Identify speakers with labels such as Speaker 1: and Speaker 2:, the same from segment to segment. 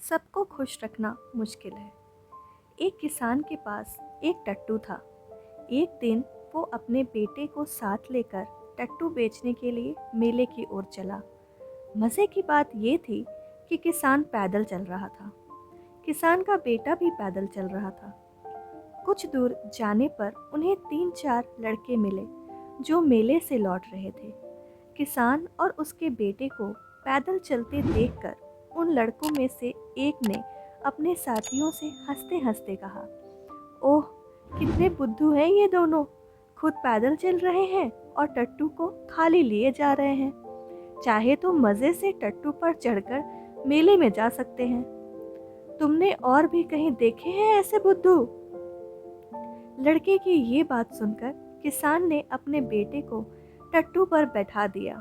Speaker 1: सबको खुश रखना मुश्किल है। एक किसान के पास एक टट्टू था। एक दिन वो अपने बेटे को साथ लेकर टट्टू बेचने के लिए मेले की ओर चला। मज़े की बात ये थी कि किसान पैदल चल रहा था। किसान का बेटा भी पैदल चल रहा था। कुछ दूर जाने पर उन्हें 3-4 लड़के मिले जो मेले से लौट रहे थे। किसान और उसके बेटे को पैदल चलते देखकर उन लड़कों में से एक ने अपने साथियों से हंसते हंसते कहा, ओह, कितने बुद्धू हैं ये दोनों। खुद पैदल चल रहे हैं और टट्टू को खाली लिए जा रहे हैं। चाहे तो मज़े से टट्टू पर चढ़कर मेले में जा सकते हैं। तुमने और भी कहीं देखे हैं ऐसे बुद्धू? लड़के की ये बात सुनकर किसान ने अपने बेटे को टट्टू पर बैठा दिया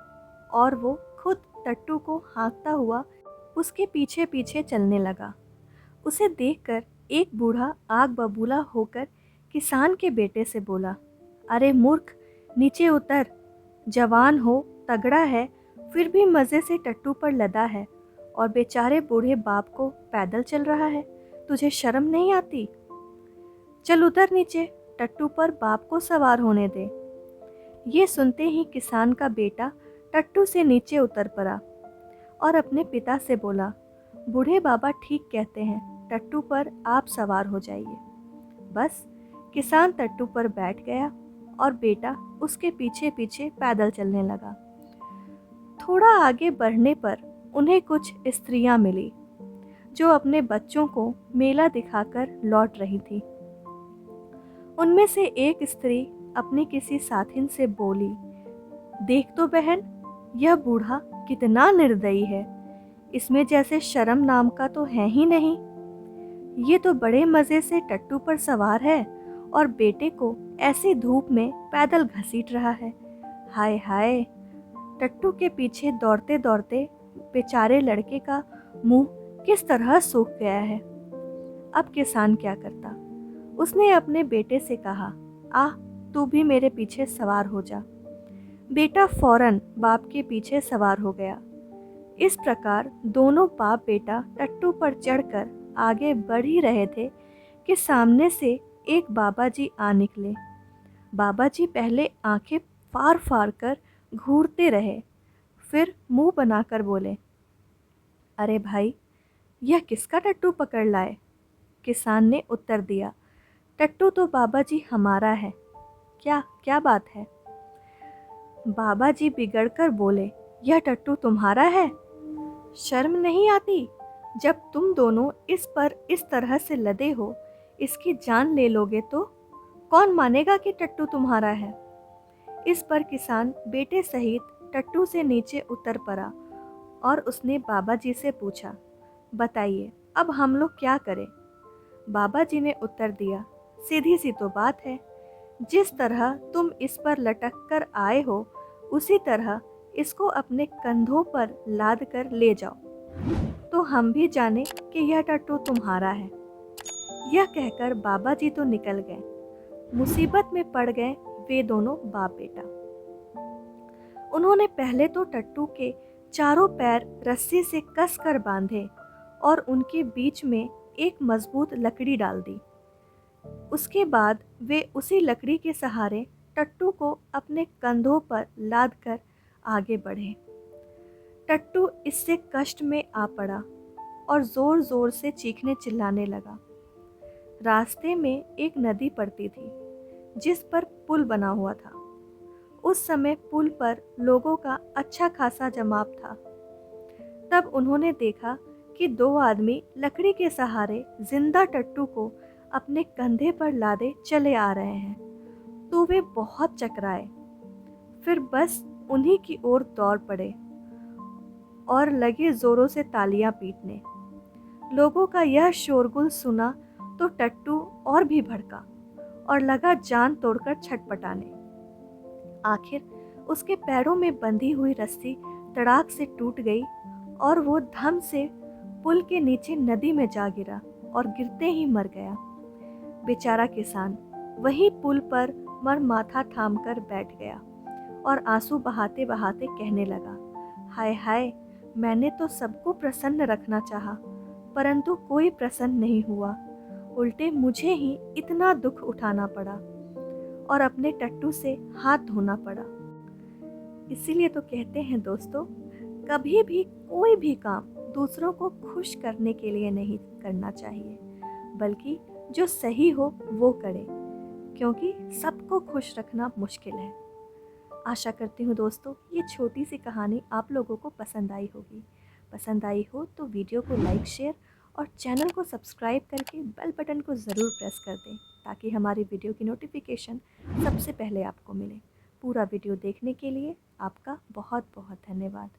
Speaker 1: और वो खुद टट्टू को हाँकता हुआ उसके पीछे पीछे चलने लगा। उसे देखकर एक बूढ़ा आग बबूला होकर किसान के बेटे से बोला, अरे मूर्ख, नीचे उतर। जवान हो, तगड़ा है, फिर भी मज़े से टट्टू पर लदा है और बेचारे बूढ़े बाप को पैदल चल रहा है। तुझे शर्म नहीं आती? चल उतर नीचे, टट्टू पर बाप को सवार होने दे। ये सुनते ही किसान का बेटा टट्टू से नीचे उतर पड़ा और अपने पिता से बोला, बूढ़े बाबा ठीक कहते हैं, टट्टू पर आप सवार हो जाइए। बस किसान टट्टू पर बैठ गया और बेटा उसके पीछे पीछे पैदल चलने लगा। थोड़ा आगे बढ़ने पर उन्हें कुछ स्त्रियां मिली जो अपने बच्चों को मेला दिखाकर लौट रही थी। उनमें से एक स्त्री अपनी किसी साथिन से बोली, देख तो बहन, यह बूढ़ा कितना निर्दयी है। इसमें जैसे शर्म नाम का तो है ही नहीं। ये तो बड़े मज़े से टट्टू पर सवार है और बेटे को ऐसी धूप में पैदल घसीट रहा है। हाय हाय, टट्टू के पीछे दौड़ते दौड़ते बेचारे लड़के का मुंह किस तरह सूख गया है। अब किसान क्या करता? उसने अपने बेटे से कहा, आ, तू भी मेरे पीछे सवार हो जा। बेटा फौरन बाप के पीछे सवार हो गया। इस प्रकार दोनों बाप बेटा टट्टू पर चढ़कर आगे बढ़ ही रहे थे कि सामने से एक बाबा जी आ निकले। बाबा जी पहले आंखें फाड़ फाड़ कर घूरते रहे, फिर मुंह बनाकर बोले, अरे भाई, यह किसका टट्टू पकड़ लाए? किसान ने उत्तर दिया, टट्टू तो बाबा जी हमारा है। क्या क्या बात है? बाबा जी बिगड़कर बोले, यह टट्टू तुम्हारा है? शर्म नहीं आती? जब तुम दोनों इस पर इस तरह से लदे हो, इसकी जान ले लोगे तो कौन मानेगा कि टट्टू तुम्हारा है? इस पर किसान बेटे सहित टट्टू से नीचे उतर पड़ा और उसने बाबा जी से पूछा, बताइए अब हम लोग क्या करें? बाबा जी ने उत्तर दिया, सीधी सी तो बात है, जिस तरह तुम इस पर लटक कर आए हो उसी तरह इसको अपने कंधों पर लाद कर ले जाओ, तो हम भी जाने कि यह टट्टू तुम्हारा है। यह कहकर बाबा जी तो निकल गए। मुसीबत में पड़ गए वे दोनों बाप बेटा। उन्होंने पहले तो टट्टू के चारों पैर रस्सी से कस कर बांधे और उनके बीच में एक मजबूत लकड़ी डाल दी। उसके बाद वे उसी लकड़ी के सहारे टट्टू को अपने कंधों पर लाद कर आगे बढ़े। टट्टू इससे कष्ट में आ पड़ा और जोर जोर से चीखने चिल्लाने लगा। रास्ते में एक नदी पड़ती थी जिस पर पुल बना हुआ था। उस समय पुल पर लोगों का अच्छा खासा जमाव था। तब उन्होंने देखा कि दो आदमी लकड़ी के सहारे जिंदा टट्टू को अपने कंधे पर लादे चले आ रहे हैं, तो वे बहुत चकराए। फिर बस उन्हीं की ओर दौड़ पड़े और लगे जोरों से तालियां पीटने। लोगों का यह शोरगुल सुना तो टट्टू और भी भड़का और लगा जान तोड़कर छटपटाने। आखिर उसके पैरों में बंधी हुई रस्सी तड़ाक से टूट गई और वो धम से पुल के नीचे नदी में जा गिरा और गिरते ही मर गया। बेचारा किसान वही पुल पर मर माथा थाम कर बैठ गया और आंसू बहाते बहाते कहने लगा, हाय हाय, मैंने तो सबको प्रसन्न रखना चाहा, परंतु कोई प्रसन्न नहीं हुआ। उल्टे मुझे ही इतना दुख उठाना पड़ा और अपने टट्टू से हाथ धोना पड़ा। इसीलिए तो कहते हैं दोस्तों, कभी भी कोई भी काम दूसरों को खुश करने के लिए नहीं करना चाहिए, बल्कि जो सही हो वो करें, क्योंकि सबको खुश रखना मुश्किल है। आशा करती हूँ दोस्तों ये छोटी सी कहानी आप लोगों को पसंद आई होगी। पसंद आई हो तो वीडियो को लाइक, शेयर और चैनल को सब्सक्राइब करके बेल बटन को ज़रूर प्रेस कर दें, ताकि हमारी वीडियो की नोटिफिकेशन सबसे पहले आपको मिले। पूरा वीडियो देखने के लिए आपका बहुत बहुत धन्यवाद।